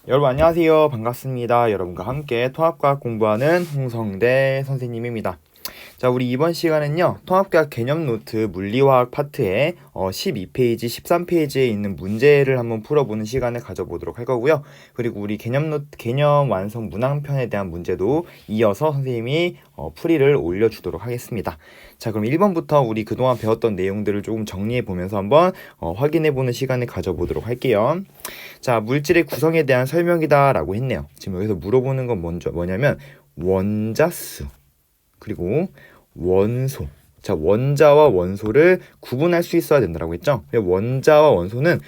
여러분 안녕하세요. 반갑습니다. 여러분과 함께 통합과학 공부하는 홍성대 선생님입니다. 자, 우리 이번 시간은요. 통합과학 개념 노트 물리화학 파트에 12페이지, 13페이지에 있는 문제를 한번 풀어보는 시간을 가져보도록 할 거고요. 그리고 우리 개념 완성 문항편에 대한 문제도 이어서 선생님이 풀이를 올려주도록 하겠습니다. 자, 그럼 1번부터 우리 그동안 배웠던 내용들을 조금 정리해 보면서 한번 확인해 보는 시간을 가져보도록 할게요. 자, 물질의 구성에 대한 설명이다 라고 했네요. 지금 여기서 물어보는 건 뭐냐면 원자수 그리고 원소. 자, 원자와 원소를 구분할 수 있어야 된다고 했죠. 원자와 원소는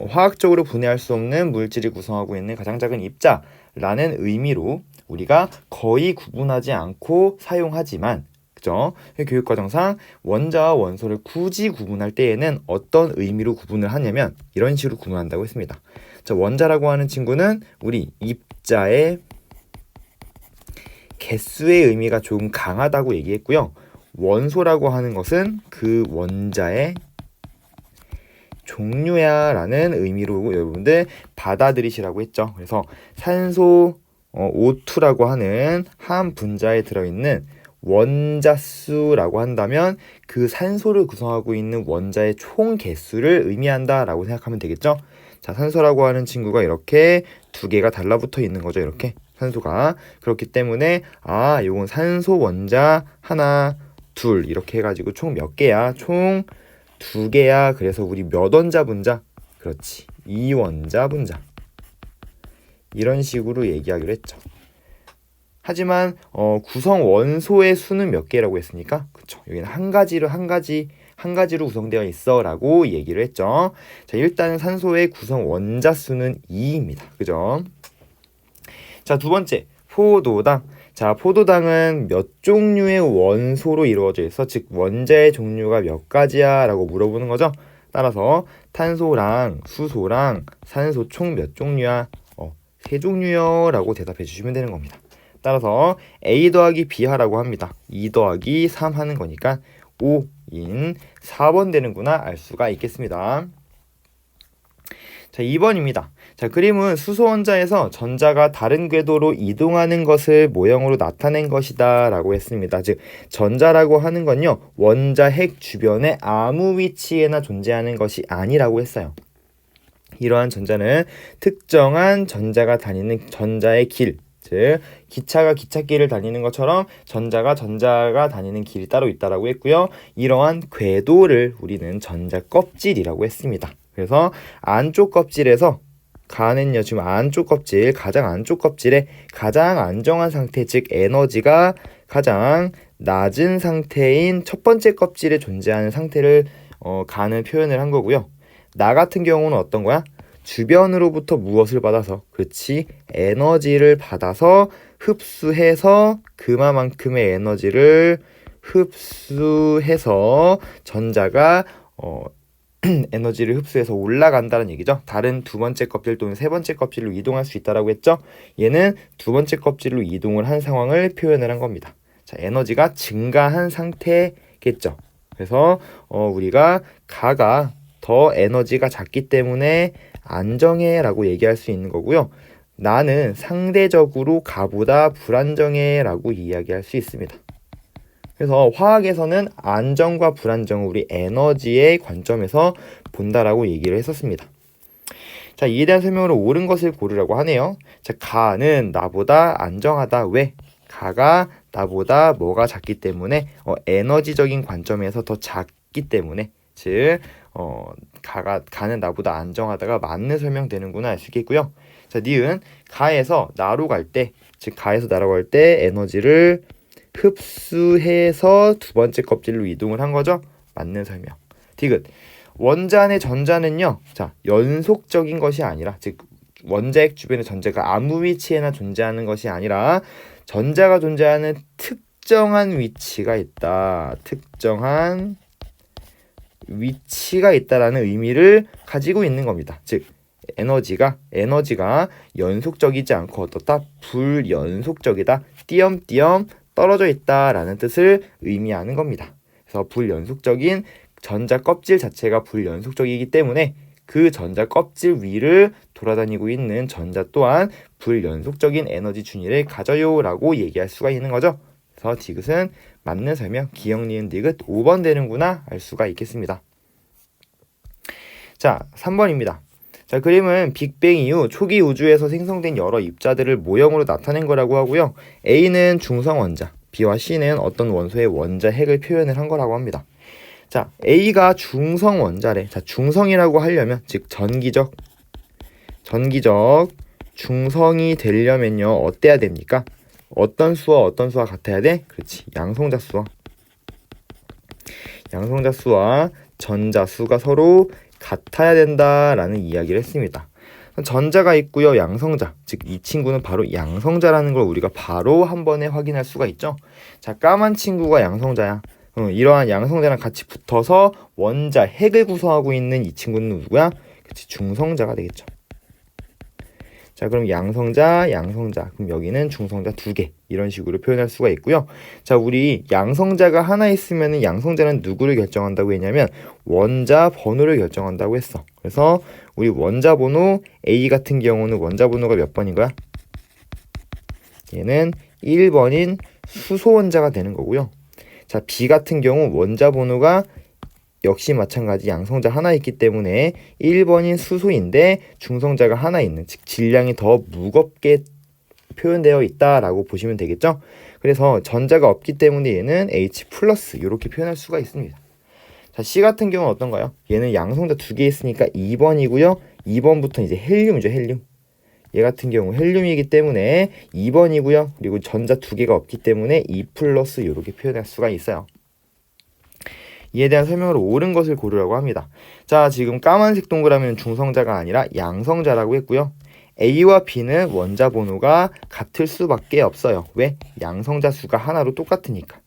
화학적으로 분해할 수 없는 물질이 구성하고 있는 가장 작은 입자라는 의미로 우리가 거의 구분하지 않고 사용하지만, 그죠? 교육과정상 원자와 원소를 굳이 구분할 때에는 어떤 의미로 구분을 하냐면 이런 식으로 구분한다고 했습니다. 자, 원자라고 하는 친구는 우리 입자의 개수의 의미가 조금 강하다고 얘기했고요. 원소라고 하는 것은 그 원자의 종류야 라는 의미로 여러분들 받아들이시라고 했죠. 그래서 산소 O2라고 하는 한 분자에 들어있는 원자수라고 한다면 그 산소를 구성하고 있는 원자의 총 개수를 의미한다 라고 생각하면 되겠죠. 자, 산소라고 하는 친구가 이렇게 두 개가 달라붙어 있는 거죠. 이렇게 산소가. 그렇기 때문에 요건 산소 원자 하나 둘 이렇게 해가지고 총 몇 개야? 총 두 개야. 그래서 우리 몇 원자 분자? 그렇지, 2원자 분자. 이런 식으로 얘기하기로 했죠. 하지만 구성 원소의 수는 몇 개라고 했습니까? 그렇죠. 여기는 한 가지로 구성되어 있어 라고 얘기를 했죠. 자, 일단은 산소의 구성 원자 수는 2입니다. 그죠? 자, 두 번째, 포도당. 자, 포도당은 몇 종류의 원소로 이루어져 있어? 즉, 원자의 종류가 몇 가지야? 라고 물어보는 거죠. 따라서 탄소랑 수소랑 산소 총 몇 종류야? 3종류요 라고 대답해 주시면 되는 겁니다. 따라서 A 더하기 B 하라고 합니다. 2 더하기 3 하는 거니까 5인 4번 되는구나 알 수가 있겠습니다. 자, 2번입니다. 자, 그림은 수소 원자에서 전자가 다른 궤도로 이동하는 것을 모형으로 나타낸 것이다 라고 했습니다. 즉, 전자라고 하는 건요, 원자 핵 주변에 아무 위치에나 존재하는 것이 아니라고 했어요. 이러한 전자는 특정한 전자가 다니는 전자의 길, 즉 기차가 기찻길을 다니는 것처럼 전자가 다니는 길이 따로 있다라고 했고요. 이러한 궤도를 우리는 전자 껍질이라고 했습니다. 그래서 안쪽 껍질에서 가는요, 지금 안쪽 껍질, 가장 안쪽 껍질에 가장 안정한 상태, 즉 에너지가 가장 낮은 상태인 첫 번째 껍질에 존재하는 상태를 가는 표현을 한 거고요. 나 같은 경우는 어떤 거야? 주변으로부터 무엇을 받아서, 그렇지, 에너지를 받아서 흡수해서 그만큼의 에너지를 흡수해서 전자가 에너지를 흡수해서 올라간다는 얘기죠. 다른 두 번째 껍질 또는 세 번째 껍질로 이동할 수 있다라고 했죠. 얘는 두 번째 껍질로 이동을 한 상황을 표현을 한 겁니다. 자, 에너지가 증가한 상태겠죠. 그래서 우리가 가가 더 에너지가 작기 때문에 안정해 라고 얘기할 수 있는 거고요. 나는 상대적으로 가보다 불안정해 라고 이야기할 수 있습니다. 그래서 화학에서는 안정과 불안정을 우리 에너지의 관점에서 본다라고 얘기를 했었습니다. 자, 이에 대한 설명으로 옳은 것을 고르라고 하네요. 자, 가는 나보다 안정하다. 왜? 가가 나보다 뭐가 작기 때문에 에너지적인 관점에서 더 작기 때문에, 즉 가는 나보다 안정하다가 맞는 설명되는구나 알 수 있겠고요. 자, 니은 가에서 나로 갈 때, 즉 가에서 나로 갈 때 에너지를 흡수해서 두 번째 껍질로 이동을 한 거죠. 맞는 설명. 디귿 원자 내 전자는요, 자, 연속적인 것이 아니라, 즉 원자핵 주변의 전자가 아무 위치에나 존재하는 것이 아니라 전자가 존재하는 특정한 위치가 있다. 특정한 위치가 있다라는 의미를 가지고 있는 겁니다. 즉 에너지가 연속적이지 않고 어떻다? 불연속적이다. 띄엄띄엄 떨어져 있다라는 뜻을 의미하는 겁니다. 그래서 불연속적인 전자 껍질 자체가 불연속적이기 때문에 그 전자 껍질 위를 돌아다니고 있는 전자 또한 불연속적인 에너지 준위를 가져요 라고 얘기할 수가 있는 거죠. 그래서 디귿은 맞는 설명, 기억, 니은, 디귿 5번 되는구나 알 수가 있겠습니다. 자, 3번입니다. 자, 그림은 빅뱅 이후 초기 우주에서 생성된 여러 입자들을 모형으로 나타낸 거라고 하고요. A는 중성 원자, B와 C는 어떤 원소의 원자 핵을 표현을 한 거라고 합니다. 자, A가 중성 원자래. 자, 중성이라고 하려면, 즉 전기적 중성이 되려면요, 어때야 됩니까? 어떤 수와 같아야 돼? 그렇지, 양성자 수와 전자 수가 서로 같아야 된다라는 이야기를 했습니다. 전자가 있고요, 양성자, 즉 이 친구는 바로 양성자라는 걸 우리가 바로 한 번에 확인할 수가 있죠. 자, 까만 친구가 양성자야. 이러한 양성자랑 같이 붙어서 원자 핵을 구성하고 있는 이 친구는 누구야? 그치, 중성자가 되겠죠. 자, 그럼 양성자. 그럼 여기는 중성자 2개. 이런 식으로 표현할 수가 있고요. 자, 우리 양성자가 하나 있으면 양성자는 누구를 결정한다고 했냐면 원자 번호를 결정한다고 했어. 그래서 우리 원자 번호 A 같은 경우는 원자 번호가 몇 번인 거야? 얘는 1번인 수소 원자가 되는 거고요. 자, B 같은 경우 원자 번호가 역시 마찬가지 양성자 하나 있기 때문에 1번인 수소인데 중성자가 하나 있는, 즉 질량이 더 무겁게 표현되어 있다라고 보시면 되겠죠. 그래서 전자가 없기 때문에 얘는 H 플러스 이렇게 표현할 수가 있습니다. 자, C 같은 경우는 어떤가요? 얘는 양성자 2개 있으니까 2번이고요. 2번부터 이제 헬륨이죠, 헬륨. 얘 같은 경우 헬륨이기 때문에 2번이고요. 그리고 전자 2개가 없기 때문에 2 플러스 이렇게 표현할 수가 있어요. 이에 대한 설명으로 옳은 것을 고르라고 합니다. 자, 지금 까만색 동그라미는 중성자가 아니라 양성자라고 했고요. A와 B는 원자 번호가 같을 수밖에 없어요. 왜? 양성자 수가 하나로 똑같으니까.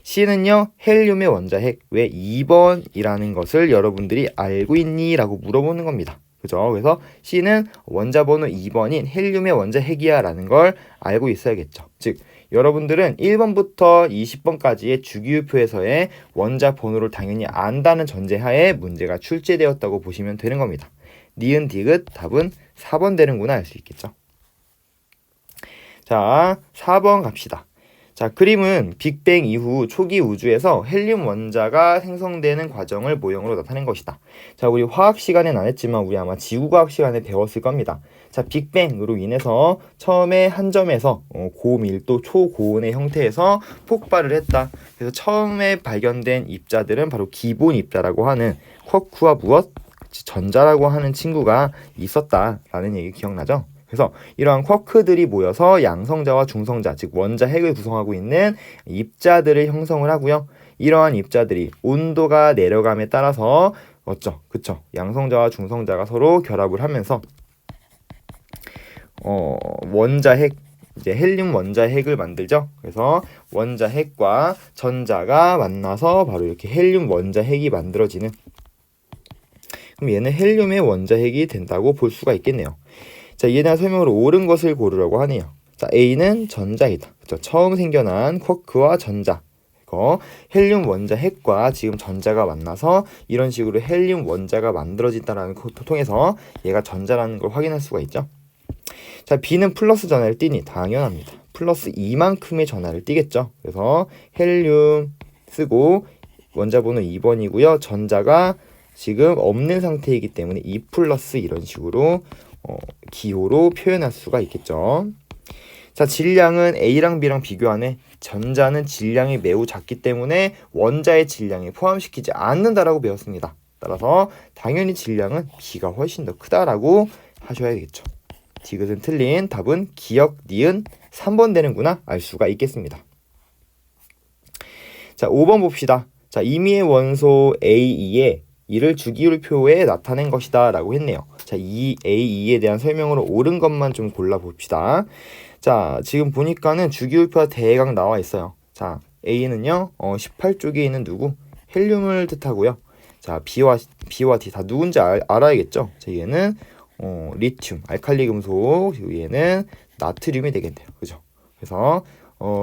C는요, 헬륨의 원자 핵. 왜 2번이라는 것을 여러분들이 알고 있니? 라고 물어보는 겁니다. 그죠? 그래서 C는 원자 번호 2번인 헬륨의 원자 핵이야 라는 걸 알고 있어야겠죠. 즉, 여러분들은 1번부터 20번까지의 주기율표에서의 원자 번호를 당연히 안다는 전제하에 문제가 출제되었다고 보시면 되는 겁니다. 니은 디귿 답은 4번 되는구나 알 수 있겠죠. 자, 4번 갑시다. 자, 그림은 빅뱅 이후 초기 우주에서 헬륨 원자가 생성되는 과정을 모형으로 나타낸 것이다. 자, 우리 화학 시간에는 안 했지만 우리 아마 지구과학 시간에 배웠을 겁니다. 자, 빅뱅으로 인해서 처음에 한 점에서 고밀도 초고온의 형태에서 폭발을 했다. 그래서 처음에 발견된 입자들은 바로 기본 입자라고 하는 쿼크와 무엇? 전자라고 하는 친구가 있었다라는 얘기 기억나죠? 그래서 이러한 쿼크들이 모여서 양성자와 중성자, 즉 원자 핵을 구성하고 있는 입자들을 형성을 하고요. 이러한 입자들이 온도가 내려감에 따라서 그쵸? 양성자와 중성자가 서로 결합을 하면서 원자 핵, 이제 헬륨 원자 핵을 만들죠. 그래서 원자 핵과 전자가 만나서 바로 이렇게 헬륨 원자 핵이 만들어지는. 그럼 얘는 헬륨의 원자 핵이 된다고 볼 수가 있겠네요. 자, 이에 대한 설명으로 옳은 것을 고르라고 하네요. 자, A는 전자이다. 그렇죠? 처음 생겨난 쿼크와 전자. 헬륨 원자 핵과 지금 전자가 만나서 이런 식으로 헬륨 원자가 만들어진다는 걸 통해서 얘가 전자라는 걸 확인할 수가 있죠. 자, B는 플러스 전하를 띠니 당연합니다. 플러스 2만큼의 전하를 띠겠죠. 그래서 헬륨 쓰고 원자 번호 2번이고요. 전자가 지금 없는 상태이기 때문에 2 플러스 이런 식으로 기호로 표현할 수가 있겠죠. 자, 질량은 A랑 B랑 비교하네. 전자는 질량이 매우 작기 때문에 원자의 질량에 포함시키지 않는다라고 배웠습니다. 따라서 당연히 질량은 B가 훨씬 더 크다라고 하셔야겠죠. 디귿은 틀린 답은 기억, 니은 3번 되는구나 알 수가 있겠습니다. 자, 5번 봅시다. 자, 임의의 원소 A2에 이를 주기율표에 나타낸 것이다 라고 했네요. 자, 이 A2에 대한 설명으로 옳은 것만 좀 골라봅시다. 자, 지금 보니까는 주기율표가 대강 나와 있어요. 자, A는요 18쪽에 있는 누구? 헬륨을 뜻하고요. 자, B와 D 다 누군지 알아야겠죠. 자, 얘는 리튬, 알칼리 금속, 그리고 얘는 나트륨이 되겠네요. 그죠? 그래서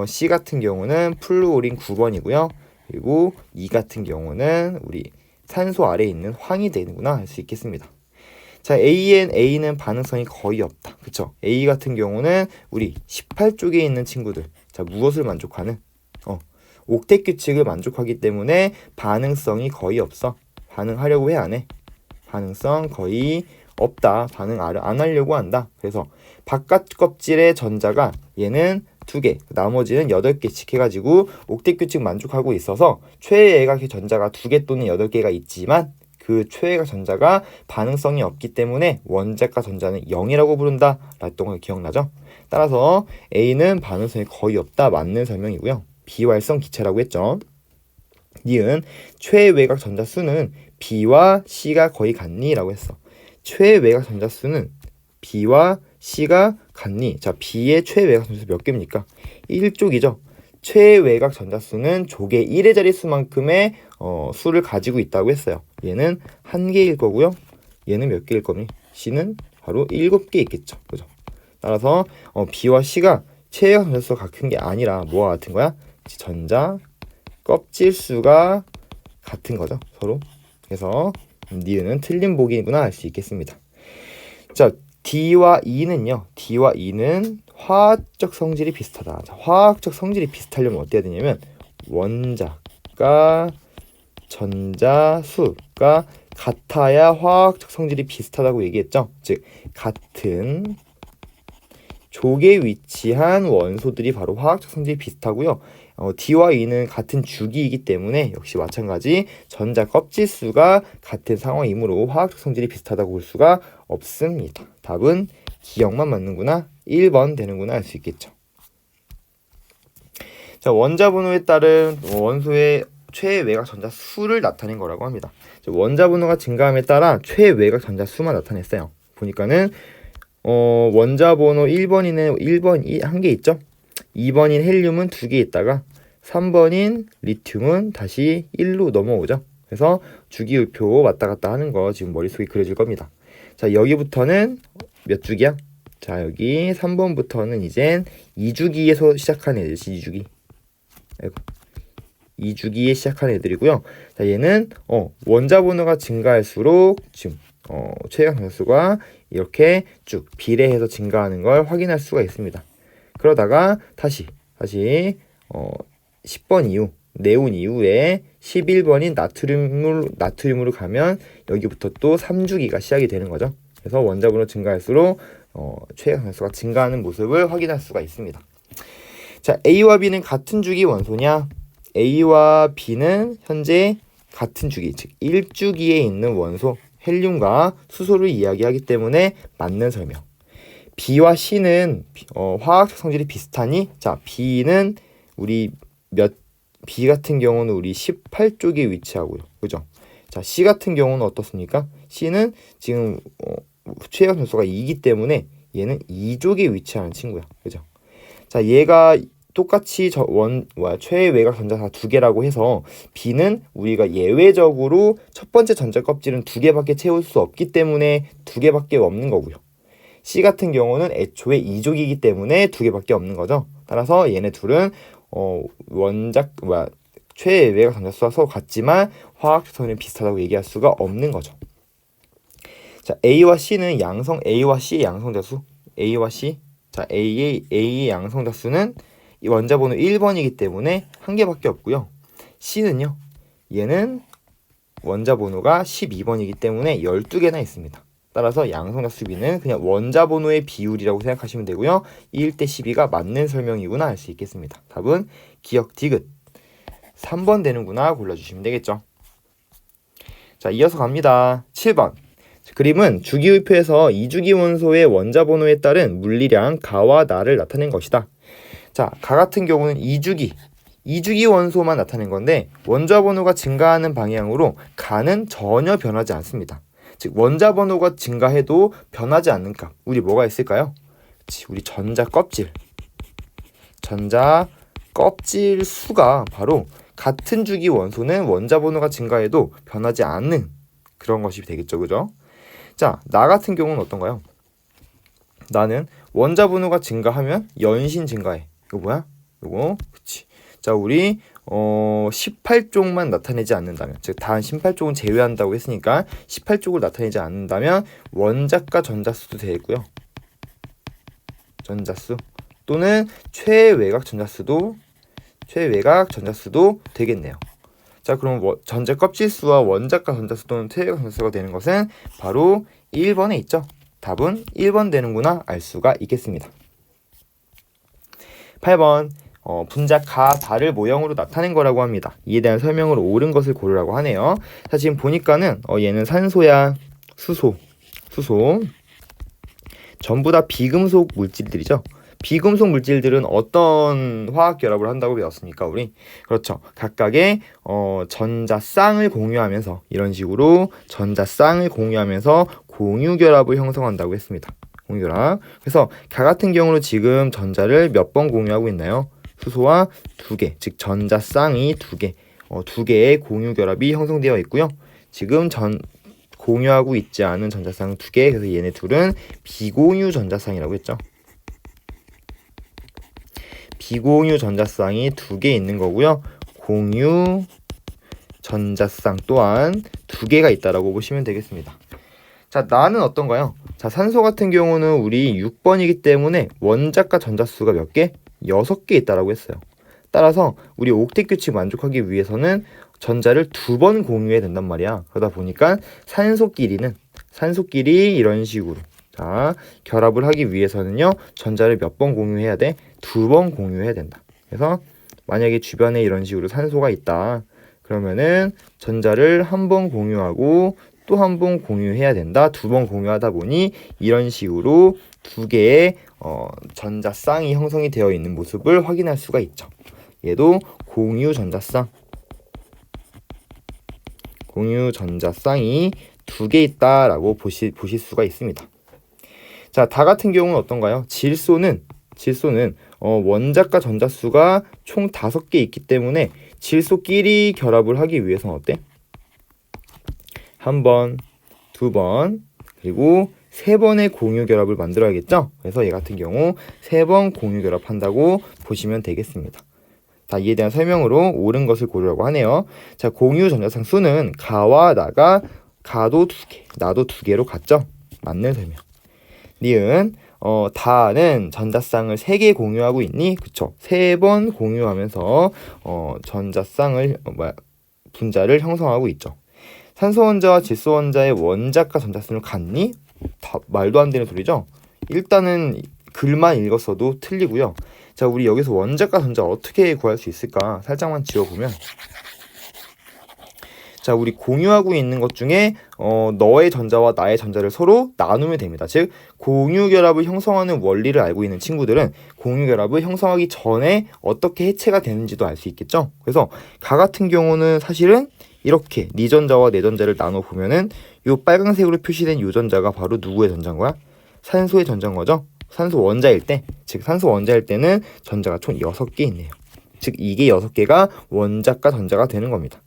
C 같은 경우는 플루오린 9번이고요. 그리고 E 같은 경우는 우리 산소 아래에 있는 황이 되는구나 할 수 있겠습니다. 자, A는 반응성이 거의 없다. 그쵸? A 같은 경우는 우리 18쪽에 있는 친구들. 자, 무엇을 만족하는? 옥텟 규칙을 만족하기 때문에 반응성이 거의 없어. 반응하려고 해, 안 해? 반응성 거의 없다. 반응 안 하려고 한다. 그래서 바깥 껍질의 전자가 얘는 2개, 나머지는 8개씩 해가지고 옥텟 규칙 만족하고 있어서 최애각 전자가 2개 또는 8개가 있지만 그 최애각 전자가 반응성이 없기 때문에 원자가 전자는 0이라고 부른다 라던 걸 기억나죠? 따라서 A는 반응성이 거의 없다. 맞는 설명이고요. 비활성 기체라고 했죠. 니은 최외각 전자 수는 B와 C가 거의 같니? 라고 했어. 최외각 전자 수는 B와 C가 같니? 자, B의 최외각 전자 수 몇 개입니까? 1쪽이죠. 최외각 전자 수는 족의 1의 자릿수만큼의 수를 가지고 있다고 했어요. 얘는 1개일 거고요. 얘는 몇 개일 거니? C는 바로 7개 있겠죠. 그죠? 따라서 B와 C가 최외각 전자 수가 같은 게 아니라 뭐와 같은 거야? 전자 껍질 수가 같은 거죠. 서로. 그래서 니은은 틀린 보기구나 알 수 있겠습니다. 자, D와 E는요. D와 E는 화학적 성질이 비슷하다. 자, 화학적 성질이 비슷하려면 어때야 되냐면 원자가 전자 수가 같아야 화학적 성질이 비슷하다고 얘기했죠. 즉 같은 족에 위치한 원소들이 바로 화학적 성질이 비슷하고요. D와 E는 같은 주기이기 때문에 역시 마찬가지 전자 껍질 수가 같은 상황이므로 화학적 성질이 비슷하다고 볼 수가 없습니다. 답은 기억만 맞는구나. 1번 되는구나 알 수 있겠죠. 자, 원자 번호에 따른 원소의 최외각 전자 수를 나타낸 거라고 합니다. 원자 번호가 증가함에 따라 최외각 전자 수만 나타냈어요. 보니까는 원자 번호 1번인은 1번 1개 있죠? 2번인 헬륨은 2개 있다가 3번인 리튬은 다시 1로 넘어오죠. 그래서 주기율표 왔다 갔다 하는 거 지금 머릿속에 그려질 겁니다. 자, 여기부터는 몇 주기야? 자, 여기 3번부터는 이젠 2주기에서 시작한 애들이지. 2주기. 아이고. 2주기에 시작한 애들이고요. 자, 얘는 원자 번호가 증가할수록 지금 최외각 전자 수가 이렇게 쭉 비례해서 증가하는 걸 확인할 수가 있습니다. 그러다가 다시 10번 이후 네온 이후에 11번인 나트륨으로 가면 여기부터 또 3주기가 시작이 되는 거죠. 그래서 원자 번호 증가할수록 최외각 전자 수가 증가하는 모습을 확인할 수가 있습니다. 자, A와 B는 같은 주기 원소냐? A와 B는 현재 같은 주기, 즉 1주기에 있는 원소 헬륨과 수소를 이야기하기 때문에 맞는 설명. B와 C는 화학적 성질이 비슷하니? 자, B는 우리 B 같은 경우는 우리 18쪽에 위치하고요. 그죠? 자, C 같은 경우는 어떻습니까? C는 지금 최외각 전수가 2이기 때문에 얘는 2쪽에 위치하는 친구야. 그죠? 자, 얘가 똑같이 최외각 전자가 2개라고 해서 B는 우리가 예외적으로 첫 번째 전자 껍질은 2개밖에 채울 수 없기 때문에 2개밖에 없는 거고요. C 같은 경우는 애초에 2족이기 때문에 2개밖에 없는 거죠. 따라서 얘네 둘은 최외각 전자수가 서로 같지만 화학적 성질은 비슷하다고 얘기할 수가 없는 거죠. 자, A와 C는 A와 C의 양성자수 A와 C. 자, A의 양성자수는 이 원자 번호 1번이기 때문에 1개밖에 없고요. C는요. 얘는 원자 번호가 12번이기 때문에 12개나 있습니다. 따라서 양성자수 B는 그냥 원자 번호의 비율이라고 생각하시면 되고요. 1대 12가 맞는 설명이구나 알 수 있겠습니다. 답은 기억 디귿 3번 되는구나 골라주시면 되겠죠. 자, 이어서 갑니다. 7번. 그림은 주기율표에서 2주기 원소의 원자 번호에 따른 물리량 가와 나를 나타낸 것이다. 자, 가 같은 경우는 2주기 원소만 나타낸 건데 원자 번호가 증가하는 방향으로 가는 전혀 변하지 않습니다. 즉 원자 번호가 증가해도 변하지 않는 값. 우리 뭐가 있을까요? 그치, 우리 전자 껍질 수가 바로 같은 주기 원소는 원자 번호가 증가해도 변하지 않는 그런 것이 되겠죠. 그죠? 자, 나 같은 경우는 어떤가요? 나는 원자 번호가 증가하면 연신 증가해. 이거 뭐야? 이거 그치. 자, 우리 18쪽만 나타내지 않는다면, 즉 단 18쪽은 제외한다고 했으니까 18쪽을 나타내지 않는다면 원자과 전자수도 되겠고요. 전자수 또는 최외곽 전자수도 되겠네요. 자, 그럼 전자 껍질수와 원자과 전자수 또는 최외곽 전자수가 되는 것은 바로 1번에 있죠. 답은 1번 되는구나 알 수가 있겠습니다. 8번 분자 가, 다를 모형으로 나타낸 거라고 합니다. 이에 대한 설명을 옳은 것을 고르라고 하네요. 자, 지금 보니까는 얘는 산소야, 수소 전부 다 비금속 물질들이죠. 비금속 물질들은 어떤 화학 결합을 한다고 배웠습니까, 우리? 그렇죠. 각각의 전자쌍을 공유하면서 이런 식으로 전자쌍을 공유하면서 공유 결합을 형성한다고 했습니다. 공유 결합. 그래서 가 같은 경우는 지금 전자를 몇 번 공유하고 있나요? 수소와 2개, 즉 전자쌍이 2개, 2개의 공유 결합이 형성되어 있고요. 지금 공유하고 있지 않은 전자쌍 2개, 그래서 얘네 둘은 비공유 전자쌍이라고 했죠. 비공유 전자쌍이 2개 있는 거고요. 공유 전자쌍 또한 2개가 있다라고 보시면 되겠습니다. 자, 나는 어떤가요? 자, 산소 같은 경우는 우리 6번이기 때문에 원자과 전자수가 몇 개? 6개 있다라고 했어요. 따라서 우리 옥텟 규칙 만족하기 위해서는 전자를 2번 공유해야 된단 말이야. 그러다 보니까 산소끼리 이런 식으로 자, 결합을 하기 위해서는요, 전자를 몇 번 공유해야 돼? 2번 공유해야 된다. 그래서 만약에 주변에 이런 식으로 산소가 있다. 그러면은 전자를 한 번 공유하고 또 한 번 공유해야 된다. 2번 공유하다 보니 이런 식으로 2개의 전자쌍이 형성이 되어 있는 모습을 확인할 수가 있죠. 얘도 공유 전자쌍이 2개 있다라고 보실 수가 있습니다. 자, 다 같은 경우는 어떤가요? 질소는 원자과 전자수가 총 5개 있기 때문에 질소끼리 결합을 하기 위해서는 어때? 1번, 2번, 그리고 3번의 공유 결합을 만들어야겠죠? 그래서 얘 같은 경우 3번 공유 결합한다고 보시면 되겠습니다. 자, 이에 대한 설명으로 옳은 것을 고르라고 하네요. 자, 공유 전자쌍 수는 가와 나가 가도 2개, 나도 2개로 같죠? 맞는 설명. 니은 다는 전자쌍을 3개 공유하고 있니? 그쵸? 3번 공유하면서 전자쌍을 분자를 형성하고 있죠. 산소 원자와 질소 원자의 원자과 전자수는 같니? 말도 안 되는 소리죠? 일단은 글만 읽었어도 틀리고요. 자, 우리 여기서 원자과 전자 어떻게 구할 수 있을까? 살짝만 지워보면, 자, 우리 공유하고 있는 것 중에 너의 전자와 나의 전자를 서로 나누면 됩니다. 즉, 공유 결합을 형성하는 원리를 알고 있는 친구들은 공유 결합을 형성하기 전에 어떻게 해체가 되는지도 알 수 있겠죠. 그래서 가 같은 경우는 사실은 이렇게 네 전자와 내 전자를 나눠 보면은 요 빨간색으로 표시된 요 전자가 바로 누구의 전자인 거야? 산소의 전자인 거죠. 산소 원자일 때는 전자가 총 6개 있네요. 즉, 이게 6개가 원자과 전자가 되는 겁니다.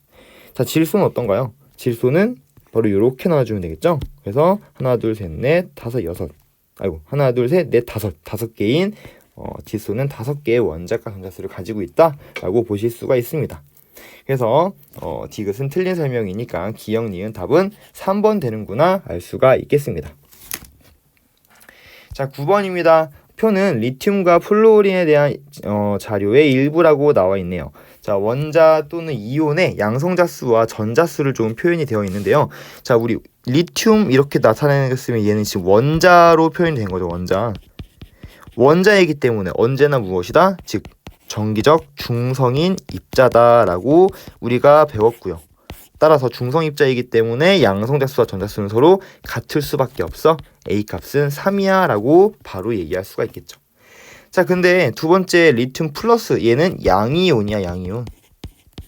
자, 질소는 어떤가요? 질소는 바로 이렇게 나눠주면 되겠죠? 그래서 하나, 둘, 셋, 넷, 다섯, 여섯. 하나, 둘, 셋, 넷, 다섯 개인 질소는 5개의 원자과 전자수를 가지고 있다라고 보실 수가 있습니다. 그래서 디귿은 틀린 설명이니까 기역, 니은 답은 3번 되는구나 알 수가 있겠습니다. 자, 9번입니다. 표는 리튬과 플루오린에 대한 자료의 일부라고 나와 있네요. 자, 원자 또는 이온의 양성자수와 전자수를 좀 표현이 되어 있는데요. 자, 우리 리튬 이렇게 나타내는 얘는 지금 원자로 표현이 된 거죠. 원자이기 때문에 언제나 무엇이다? 즉 정기적 중성인 입자다라고 우리가 배웠고요. 따라서 중성입자이기 때문에 양성자수와 전자수는 서로 같을 수밖에 없어. A값은 3이야 라고 바로 얘기할 수가 있겠죠. 자, 근데 두 번째 리튬 플러스 얘는 양이온이야.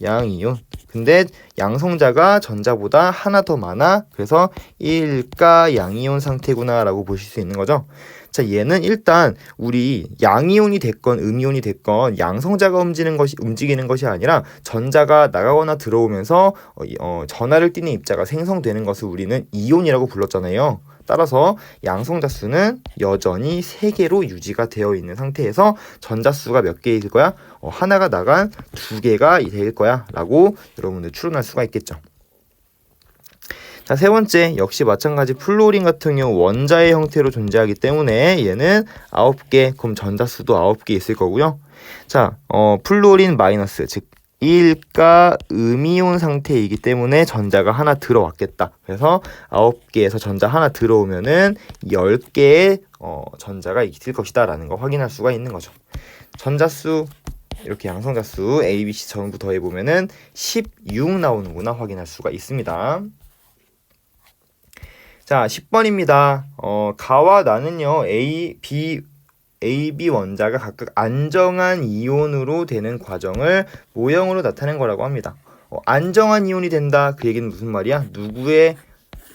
양이온. 근데 양성자가 전자보다 하나 더 많아. 그래서 1가 양이온 상태구나 라고 보실 수 있는 거죠. 자, 얘는 일단 우리 양이온이 됐건 음이온이 됐건 양성자가 움직이는 것이 아니라 전자가 나가거나 들어오면서 전하를 띠는 입자가 생성되는 것을 우리는 이온이라고 불렀잖아요. 따라서 양성자수는 여전히 3개로 유지가 되어 있는 상태에서 전자수가 몇 개일 거야? 하나가 나간 2개가 될 거야 라고 여러분들 추론할 수가 있겠죠. 자, 세 번째, 역시 마찬가지 플루오린 같은 경우 원자의 형태로 존재하기 때문에 얘는 9개, 그럼 전자수도 9개 있을 거고요. 자, 플루오린 마이너스, 즉 1가 음이온 상태이기 때문에 전자가 하나 들어왔겠다. 그래서 9개에서 전자 하나 들어오면은 10개의 전자가 있을 것이다 라는 거 확인할 수가 있는 거죠. 전자수 이렇게 양성자수 A, B, C 전부 더해보면은 16 나오는구나 확인할 수가 있습니다. 자, 10번입니다. 가와 나는요, A, B 원자가 각각 안정한 이온으로 되는 과정을 모형으로 나타낸 거라고 합니다. 안정한 이온이 된다. 그 얘기는 무슨 말이야? 누구의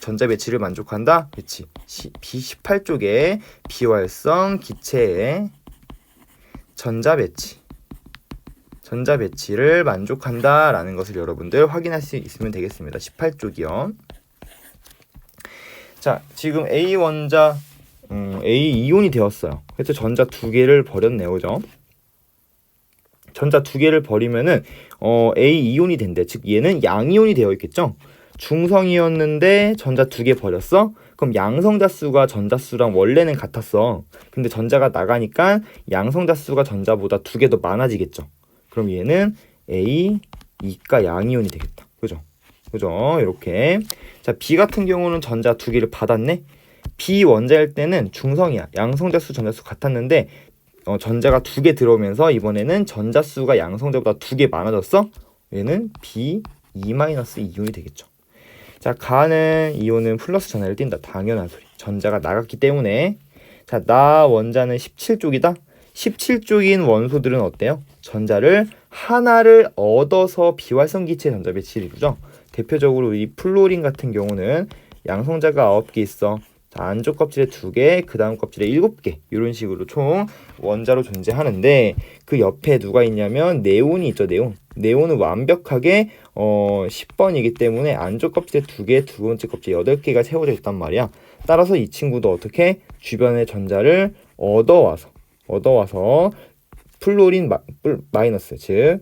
전자 배치를 만족한다? 그치. B18쪽에 비활성 기체의 전자 배치를 만족한다 라는 것을 여러분들 확인할 수 있으면 되겠습니다. 18쪽이요. 자, 지금 A 원자 A 이온이 되었어요. 그래서 전자 2개를 버렸네요. 그죠? 전자 2개를 버리면은 A 이온이 된대. 즉 얘는 양이온이 되어 있겠죠? 중성이었는데 전자 2개 버렸어? 그럼 양성자수가 전자수랑 원래는 같았어. 근데 전자가 나가니까 양성자수가 전자보다 2개 더 많아지겠죠? 그럼 얘는 A, 2가 양이온이 되겠다. 그죠? 이렇게. 자, B 같은 경우는 전자 2개를 받았네? B 원자일 때는 중성이야. 양성자수, 전자수 같았는데 전자가 2개 들어오면서 이번에는 전자수가 양성자보다 2개 많아졌어? 얘는 B, 2-이온이 되겠죠. 자, 가는 이온은 플러스 전하를 띈다. 당연한 소리. 전자가 나갔기 때문에. 자, 나 원자는 17쪽이다. 17쪽인 원소들은 어때요? 전자를 하나를 얻어서 비활성 기체의 전자 배치를 이루죠. 대표적으로 이 플로린 같은 경우는 양성자가 9개 있어. 자, 안쪽 껍질에 2개, 그 다음 껍질에 7개 이런 식으로 총 원자로 존재하는데 그 옆에 누가 있냐면 네온이 있죠. 네온은 완벽하게 10번이기 때문에 안쪽 껍질에 2개, 두 번째 껍질에 8개가 채워져 있단 말이야. 따라서 이 친구도 어떻게 주변의 전자를 얻어와서 플로린 마이너스, 즉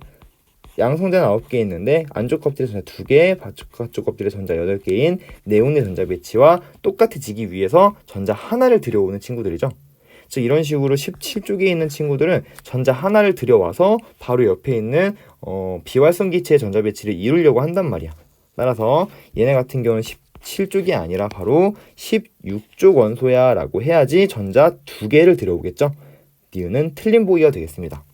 양성자는 9개 있는데 안쪽 껍질에 전자 2개, 바깥쪽 껍질에 전자 8개인 네온의 전자 배치와 똑같아지기 위해서 전자 하나를 들여오는 친구들이죠. 즉 이런 식으로 17쪽에 있는 친구들은 전자 하나를 들여와서 바로 옆에 있는 비활성 기체의 전자 배치를 이루려고 한단 말이야. 따라서 얘네 같은 경우는 17쪽이 아니라 바로 16쪽 원소야 라고 해야지 전자 2개를 들여오겠죠. 니은은 틀린 보기가 되겠습니다.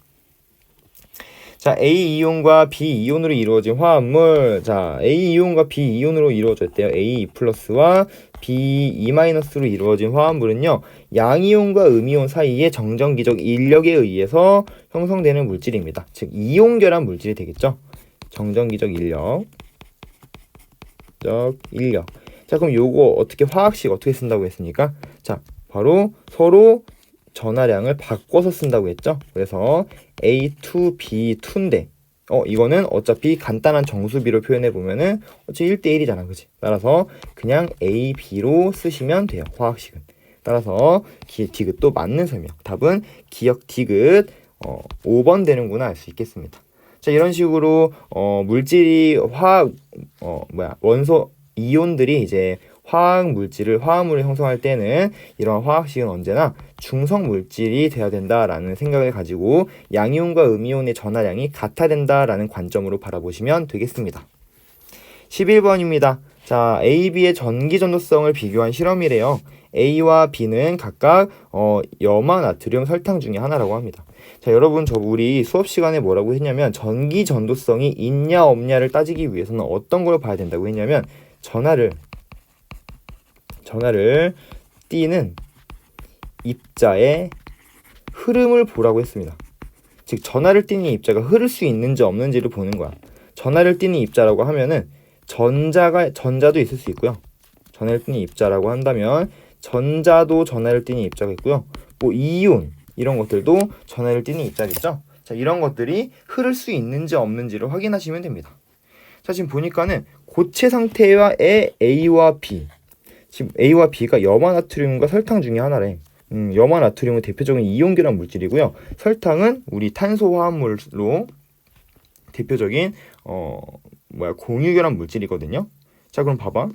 자, A 이온과 B 이온으로 이루어진 화합물. 자, A 이온과 B 이온으로 이루어졌대요. A 플러스와 B E 마이너스로 이루어진 화합물은요, 양이온과 음이온 사이의 정전기적 인력에 의해서 형성되는 물질입니다. 즉 이온 결합 물질이 되겠죠. 정전기적 인력. 자, 그럼 요거 어떻게 화학식 어떻게 쓴다고 했습니까? 자, 바로 서로 전하량을 바꿔서 쓴다고 했죠. 그래서 A2, B2인데 이거는 어차피 간단한 정수비로 표현해 보면은 어차피 1대1이잖아. 그치? 따라서 그냥 A, B로 쓰시면 돼요. 화학식은. 따라서 기억 디귿도 맞는 설명. 답은 기억 디귿 5번 되는구나 알 수 있겠습니다. 자, 이런 식으로 물질이 원소 이온들이 이제 화합물을 형성할 때는 이런 화학식은 언제나 중성 물질이 돼야 된다라는 생각을 가지고 양이온과 음이온의 전하량이 같아야 된다라는 관점으로 바라보시면 되겠습니다. 11번입니다. 자, A, B의 전기 전도성을 비교한 실험이래요. A와 B는 각각 염화, 나트륨, 설탕 중에 하나라고 합니다. 자, 여러분 우리 수업 시간에 뭐라고 했냐면 전기 전도성이 있냐 없냐를 따지기 위해서는 어떤 걸 봐야 된다고 했냐면 전하를 띄는 입자의 흐름을 보라고 했습니다. 즉 전하를 띄는 입자가 흐를 수 있는지 없는지를 보는 거야. 전하를 띄는 입자라고 하면은 전자도 있을 수 있고요. 전하를 띄는 입자라고 한다면 전자도 전하를 띄는 입자가 있고요. 뭐 이온 이런 것들도 전하를 띄는 입자겠죠. 자, 이런 것들이 흐를 수 있는지 없는지를 확인하시면 됩니다. 자, 지금 보니까는 고체 상태의 A와 B, 지금 A와 B가 염화나트륨과 설탕 중에 하나래. 염화나트륨은 대표적인 이온결합 물질이고요. 설탕은 우리 탄소 화합물로 대표적인 공유결합 물질이거든요. 자, 그럼 봐봐.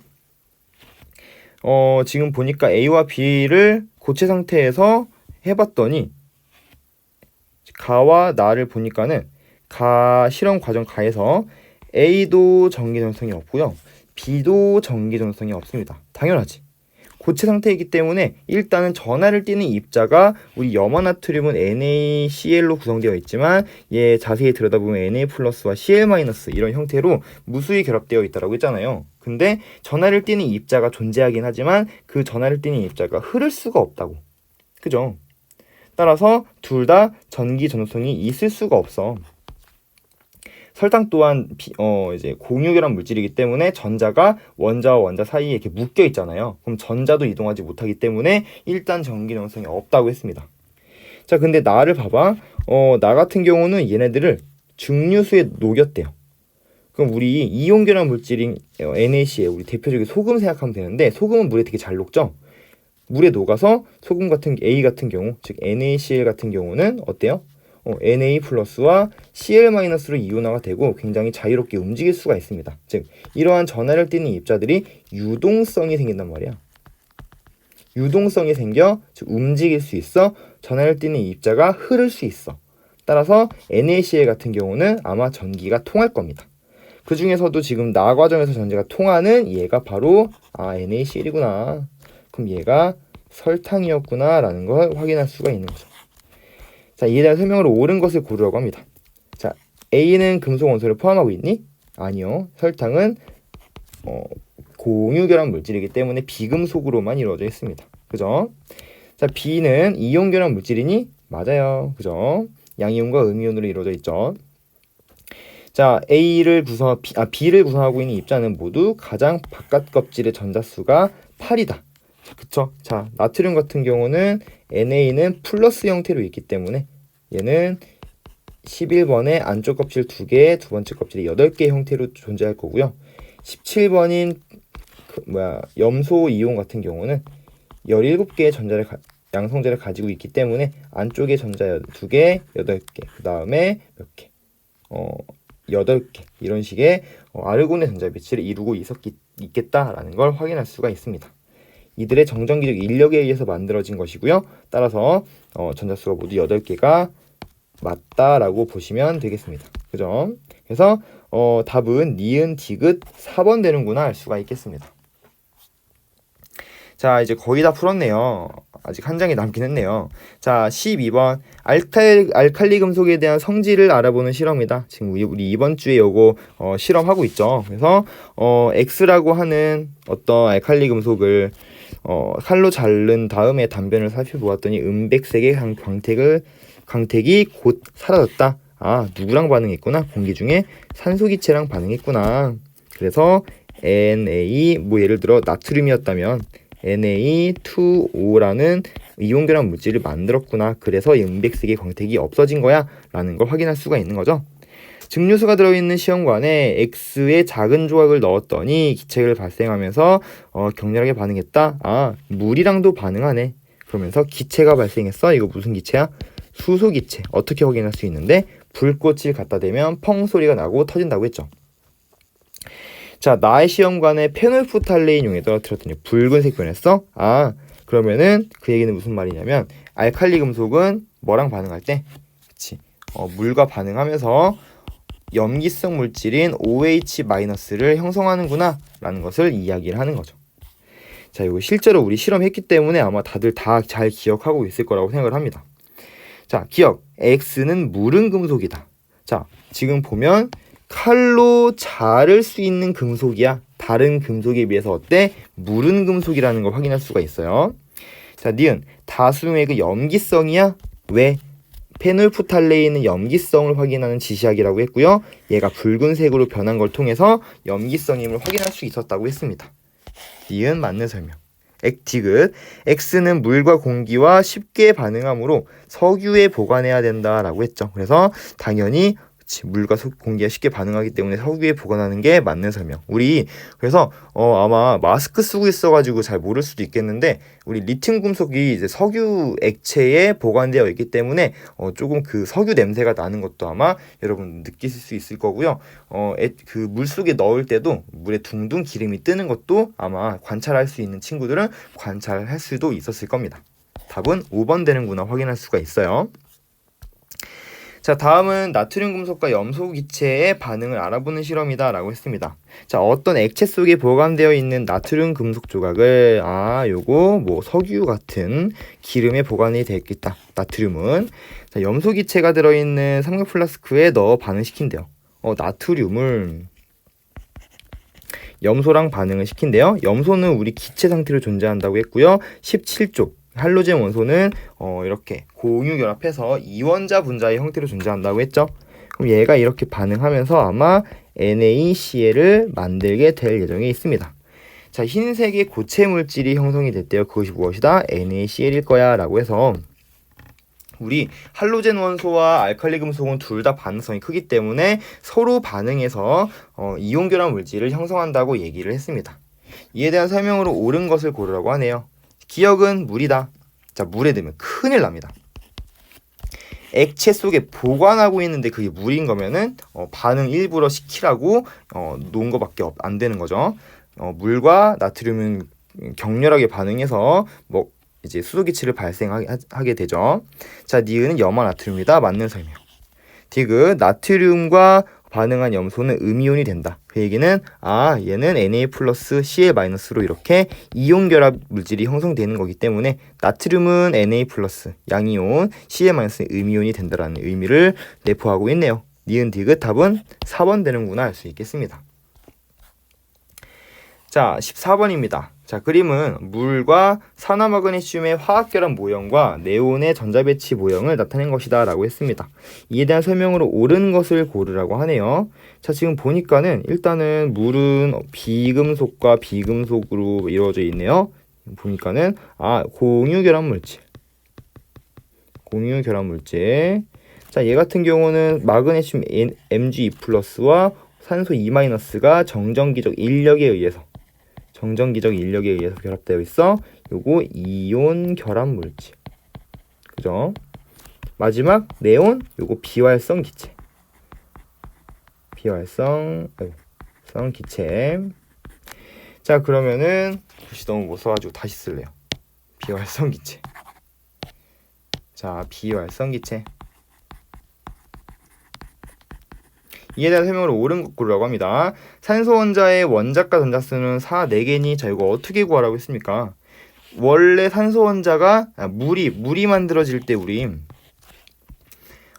지금 보니까 A와 B를 고체 상태에서 해봤더니 가와 나를 보니까는 실험 과정 가에서 A도 전기 전성이 없고요. B도 전기 전성이 없습니다. 당연하지. 고체 상태이기 때문에 일단은 전하를 띠는 입자가 우리 염화나트륨은 NaCl로 구성되어 있지만 얘 자세히 들여다보면 Na 플러스와 Cl 마이너스 이런 형태로 무수히 결합되어 있다고 했잖아요. 근데 전하를 띠는 입자가 존재하긴 하지만 그 전하를 띠는 입자가 흐를 수가 없다고. 그죠? 따라서 둘 다 전기 전도성이 있을 수가 없어. 설탕 또한 이제 공유결합 물질이기 때문에 전자가 원자와 원자 사이에 이렇게 묶여 있잖아요. 그럼 전자도 이동하지 못하기 때문에 일단 전기 전도성이 없다고 했습니다. 자, 근데 나를 봐봐. 나 같은 경우는 얘네들을 증류수에 녹였대요. 그럼 우리 이온결합 물질인 NaCl, 우리 대표적인 소금 생각하면 되는데 소금은 물에 되게 잘 녹죠. 물에 녹아서 소금 같은 A 같은 경우, 즉 NaCl 같은 경우는 어때요? Na 플러스와 Cl 마이너스로 이온화가 되고 굉장히 자유롭게 움직일 수가 있습니다. 즉 이러한 전하를 띠는 입자들이 유동성이 생긴단 말이야. 유동성이 생겨 즉 움직일 수 있어. 전하를 띠는 입자가 흐를 수 있어. 따라서 NaCl 같은 경우는 아마 전기가 통할 겁니다. 그 중에서도 지금 나 과정에서 전기가 통하는 얘가 바로 NaCl이구나. 그럼 얘가 설탕이었구나 라는 걸 확인할 수가 있는 거죠. 자, 이에 대한 설명으로 옳은 것을 고르라고 합니다. 자, A는 금속 원소를 포함하고 있니? 아니요. 설탕은 공유결합 물질이기 때문에 비금속으로만 이루어져 있습니다. 그죠? 자, B는 이온결합 물질이니? 맞아요. 그죠? 양이온과 음이온으로 이루어져 있죠. 자, B를 구성하고 있는 입자는 모두 가장 바깥 껍질의 전자수가 8이다. 그쵸? 자, 나트륨 같은 경우는 Na는 플러스 형태로 있기 때문에 얘는 11번의 안쪽 껍질 2개, 두 번째 껍질이 8개 형태로 존재할 거고요. 17번인 염소 이온 같은 경우는 17개의 양성자를 가지고 있기 때문에 안쪽에 전자 2개, 8개, 그 다음에 몇 개? 8개 이런 식의 아르곤의 전자 배치를 이루고 있겠다라는 걸 확인할 수가 있습니다. 이들의 정전기적 인력에 의해서 만들어진 것이고요. 따라서 전자수가 모두 8개가 맞다라고 보시면 되겠습니다. 그죠? 그래서 답은 니은 디귿 4번 되는구나 알 수가 있겠습니다. 자, 이제 거의 다 풀었네요. 아직 한 장이 남긴 했네요. 자, 12번 알칼리 금속에 대한 성질을 알아보는 실험이다. 지금 우리 이번 주에 요거 실험하고 있죠. 그래서 X라고 하는 어떤 알칼리 금속을 칼로 자른 다음에 단변을 살펴보았더니 은백색의 광택이 곧 사라졌다. 아, 누구랑 반응했구나? 공기 중에 산소기체랑 반응했구나. 그래서 Na, 예를 들어 나트륨이었다면 Na2O 라는 이온결합 물질을 만들었구나. 그래서 은백색의 광택이 없어진 거야 라는 걸 확인할 수가 있는 거죠. 증류수가 들어있는 시험관에 X의 작은 조각을 넣었더니 기체를 발생하면서 격렬하게 반응했다. 아, 물이랑도 반응하네. 그러면서 기체가 발생했어. 이거 무슨 기체야? 수소기체. 어떻게 확인할 수 있는데 불꽃을 갖다 대면 펑 소리가 나고 터진다고 했죠. 자, 나의 시험관에 페놀프탈레인 용에 떨어뜨렸더니 붉은색 변했어? 아, 그러면은 그 얘기는 무슨 말이냐면 알칼리 금속은 뭐랑 반응할 때? 그치. 물과 반응하면서 염기성 물질인 OH-를 형성하는구나 라는 것을 이야기를 하는 거죠. 자, 이거 실제로 우리 실험했기 때문에 아마 다들 다 잘 기억하고 있을 거라고 생각을 합니다. 자, 기억. X는 무른 금속이다. 자, 지금 보면 칼로 자를 수 있는 금속이야. 다른 금속에 비해서 어때? 무른 금속이라는 걸 확인할 수가 있어요. 자, 니은. 다수용의 그 염기성이야. 왜? 페놀프탈레인은 염기성을 확인하는 지시약이라고 했고요. 얘가 붉은색으로 변한 걸 통해서 염기성임을 확인할 수 있었다고 했습니다. 니은 맞는 설명. 액티귿. X는 물과 공기와 쉽게 반응하므로 석유에 보관해야 된다라고 했죠. 그래서 당연히 그치, 물과 공기가 쉽게 반응하기 때문에 석유에 보관하는 게 맞는 설명. 우리 그래서 아마 마스크 쓰고 있어가지고 잘 모를 수도 있겠는데 우리 리튬 금속이 이제 석유 액체에 보관되어 있기 때문에 조금 그 석유 냄새가 나는 것도 아마 여러분 느끼실 수 있을 거고요. 그 물 속에 넣을 때도 물에 둥둥 기름이 뜨는 것도 아마 관찰할 수 있는 친구들은 관찰할 수도 있었을 겁니다. 답은 5번 되는구나 확인할 수가 있어요. 자, 다음은 나트륨 금속과 염소 기체의 반응을 알아보는 실험이다 라고 했습니다. 자, 어떤 액체 속에 보관되어 있는 나트륨 금속 조각을 요거 뭐 석유 같은 기름에 보관이 되어 있겠다. 나트륨은 자, 염소 기체가 들어있는 삼각 플라스크에 넣어 반응시킨대요. 나트륨을 염소랑 반응을 시킨대요. 염소는 우리 기체 상태로 존재한다고 했고요. 17조 할로젠 원소는 이렇게 공유결합해서 이원자 분자의 형태로 존재한다고 했죠. 그럼 얘가 이렇게 반응하면서 아마 NaCl을 만들게 될 예정에 있습니다. 자, 흰색의 고체 물질이 형성이 됐대요. 그것이 무엇이다? NaCl일 거야 라고 해서 우리 할로젠 원소와 알칼리 금속은 둘 다 반응성이 크기 때문에 서로 반응해서 이온 결합 물질을 형성한다고 얘기를 했습니다. 이에 대한 설명으로 옳은 것을 고르라고 하네요. 기억은 물이다. 자, 물에 넣으면 큰일 납니다. 액체 속에 보관하고 있는데 그게 물인 거면은 반응 일부러 시키라고 놓은 거밖에 안 되는 거죠. 물과 나트륨은 격렬하게 반응해서 뭐 이제 수소기체를 발생하게 되죠. 자, 니은은 염화 나트륨이다. 맞는 설명. 디귿 나트륨과 반응한 염소는 음이온이 된다. 그 얘기는 얘는 Na 플러스 Cl 마이너스로 이렇게 이온 결합 물질이 형성되는 거기 때문에 나트륨은 Na 플러스 양이온, Cl 마이너스 음이온이 된다라는 의미를 내포하고 있네요. 니은 디귿 답은 4번 되는구나 알 수 있겠습니다. 자, 14번입니다. 자, 그림은 물과 산화마그네슘의 화학결합 모형과 네온의 전자배치 모형을 나타낸 것이다 라고 했습니다. 이에 대한 설명으로 옳은 것을 고르라고 하네요. 자, 지금 보니까는 일단은 물은 비금속과 비금속으로 이루어져 있네요. 보니까는 공유결합 물질. 자, 얘 같은 경우는 마그네슘 Mg2+와 산소 2-가 정전기적 인력에 의해서 결합되어 있어. 요거 이온 결합 물질. 그죠? 마지막 네온 요거 비활성 기체. 자, 그러면은 글씨 너무 못 써가지고 다시 쓸래요. 비활성 기체. 자, 비활성 기체. 이에 대한 설명으로 옳은 것 고르라고 합니다. 산소 원자의 원자과 전자수는 4개니 자, 이거 어떻게 구하라고 했습니까? 원래 산소 원자가 물이 만들어질 때 우리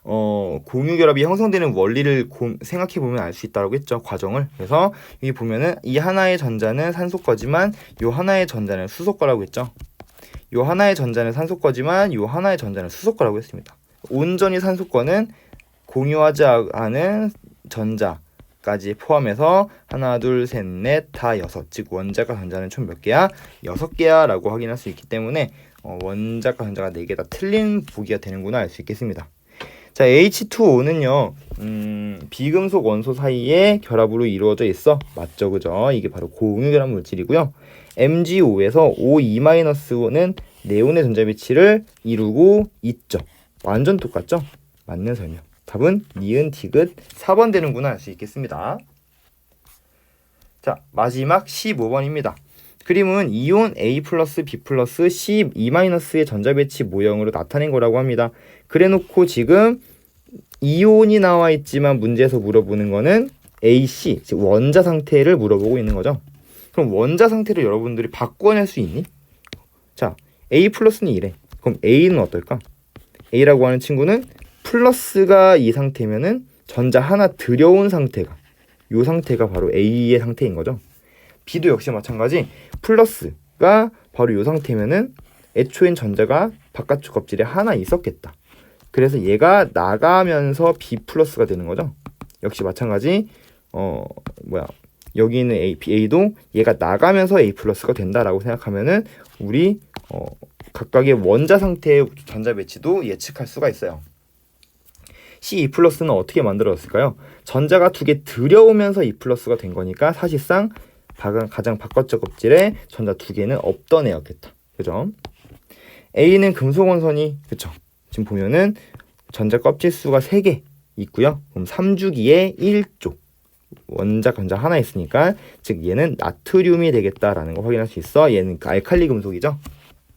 공유결합이 형성되는 원리를 생각해 보면 알 수 있다고 했죠. 과정을. 그래서 여기 보면은 이 하나의 전자는 산소 거지만 요 하나의 전자는 수소 거라고 했죠. 요 하나의 전자는 산소 거지만 요 하나의 전자는 수소 거라고 했습니다. 온전히 산소 거는 공유하지 않은 전자까지 포함해서 하나, 둘, 셋, 넷, 다 6. 즉 원자과 전자는 총 몇 개야? 6개야 라고 확인할 수 있기 때문에 원자과 전자가 4개 다 틀린 보기가 되는구나 알 수 있겠습니다. 자, H2O는요 비금속 원소 사이에 결합으로 이루어져 있어. 맞죠? 그죠? 이게 바로 공유결합 물질이고요. MgO에서 O2-는 네온의 전자배치를 이루고 있죠. 완전 똑같죠? 맞는 설명. 답은 니은 디귿 4번 되는구나 알 수 있겠습니다. 자, 마지막 15번입니다. 그림은 이온 A 플러스 B 플러스 C2-의 전자배치 모형으로 나타낸 거라고 합니다. 그래놓고 지금 이온이 나와 있지만 문제에서 물어보는 거는 AC, 즉 원자 상태를 물어보고 있는 거죠. 그럼 원자 상태를 여러분들이 바꿔낼 수 있니? 자, A 플러스는 이래. 그럼 A는 어떨까? A라고 하는 친구는 플러스가 이 상태면은 전자 하나 들여온 상태가 이 상태가 바로 A의 상태인 거죠. B도 역시 마찬가지. 플러스가 바로 이 상태면은 애초엔 전자가 바깥쪽 껍질에 하나 있었겠다. 그래서 얘가 나가면서 B 플러스가 되는 거죠. 역시 마찬가지. 여기 있는 A도 얘가 나가면서 A 플러스가 된다라고 생각하면은 우리 각각의 원자 상태의 전자 배치도 예측할 수가 있어요. C2+는 어떻게 만들어졌을까요? 전자가 두 개 들여오면서 2+가 된 거니까 사실상 가장 바깥쪽 껍질에 전자 두 개는 없던 애였겠다. 그죠? A는 금속 원선이, 그쵸? 지금 보면은 전자 껍질 수가 3개 있고요. 그럼 3주기에 1조. 원자 전자 하나 있으니까 즉 얘는 나트륨이 되겠다라는 거 확인할 수 있어. 얘는 알칼리 금속이죠.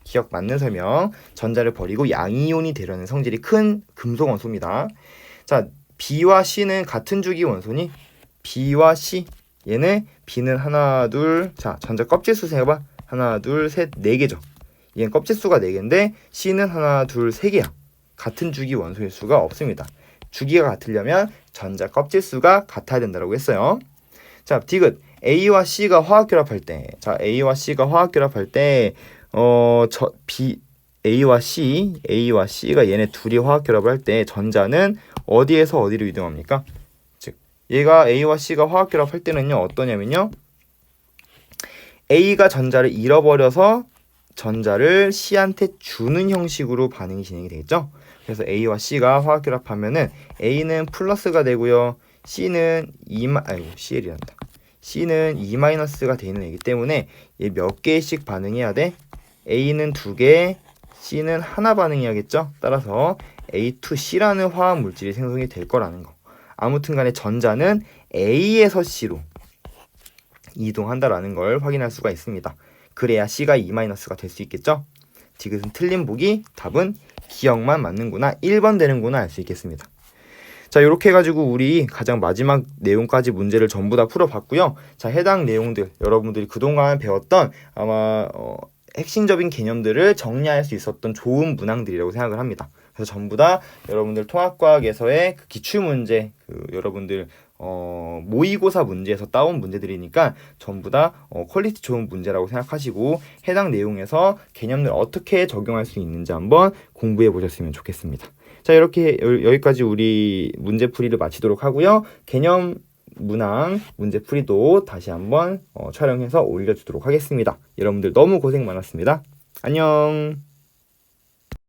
기억 맞는 설명. 전자를 버리고 양이온이 되려는 성질이 큰 금속 원소입니다. 자, B와 C는 같은 주기 원소니 B와 C 얘는 B는 하나 둘, 자 전자 껍질 수 세봐. 하나 둘 셋 네 개죠. 얘는 껍질 수가 4개인데 C는 하나 둘 세 개야. 같은 주기 원소일 수가 없습니다. 주기가 같으려면 전자 껍질 수가 같아야 된다고 했어요. 자, 디귿. A와 C가 화학결합할 때, 자, A와 C가 화학결합할 때, A와 C가 얘네 둘이 화학결합을 할 때 전자는 어디에서 어디로 이동합니까? 즉, 얘가 A와 C가 화학결합할 때는요, 어떠냐면요, A가 전자를 잃어버려서 전자를 C한테 주는 형식으로 반응이 진행이 되겠죠? 그래서 A와 C가 화학결합하면은 A는 플러스가 되고요. C는 CL이란다. C는 E-가 되는 애기 때문에 얘 몇 개씩 반응해야 돼? A는 2개, C는 하나 반응해야겠죠? 따라서 A2C라는 화학 물질이 생성이 될 거라는 거. 아무튼 간에 전자는 A에서 C로 이동한다라는 걸 확인할 수가 있습니다. 그래야 C가 E-가 될 수 있겠죠? 디귿은 틀린 보기, 답은 기억만 맞는구나, 1번 되는구나 알 수 있겠습니다. 자, 이렇게 해가지고 우리 가장 마지막 내용까지 문제를 전부 다 풀어봤고요. 자, 해당 내용들 여러분들이 그동안 배웠던 아마 핵심적인 개념들을 정리할 수 있었던 좋은 문항들이라고 생각을 합니다. 그래서 전부 다 여러분들 통합과학에서의 그 기출문제, 여러분들 모의고사 문제에서 따온 문제들이니까 전부 다 퀄리티 좋은 문제라고 생각하시고 해당 내용에서 개념을 어떻게 적용할 수 있는지 한번 공부해 보셨으면 좋겠습니다. 자, 이렇게 여기까지 우리 문제풀이를 마치도록 하고요. 개념 문항 문제풀이도 다시 한번 촬영해서 올려주도록 하겠습니다. 여러분들 너무 고생 많았습니다. 안녕.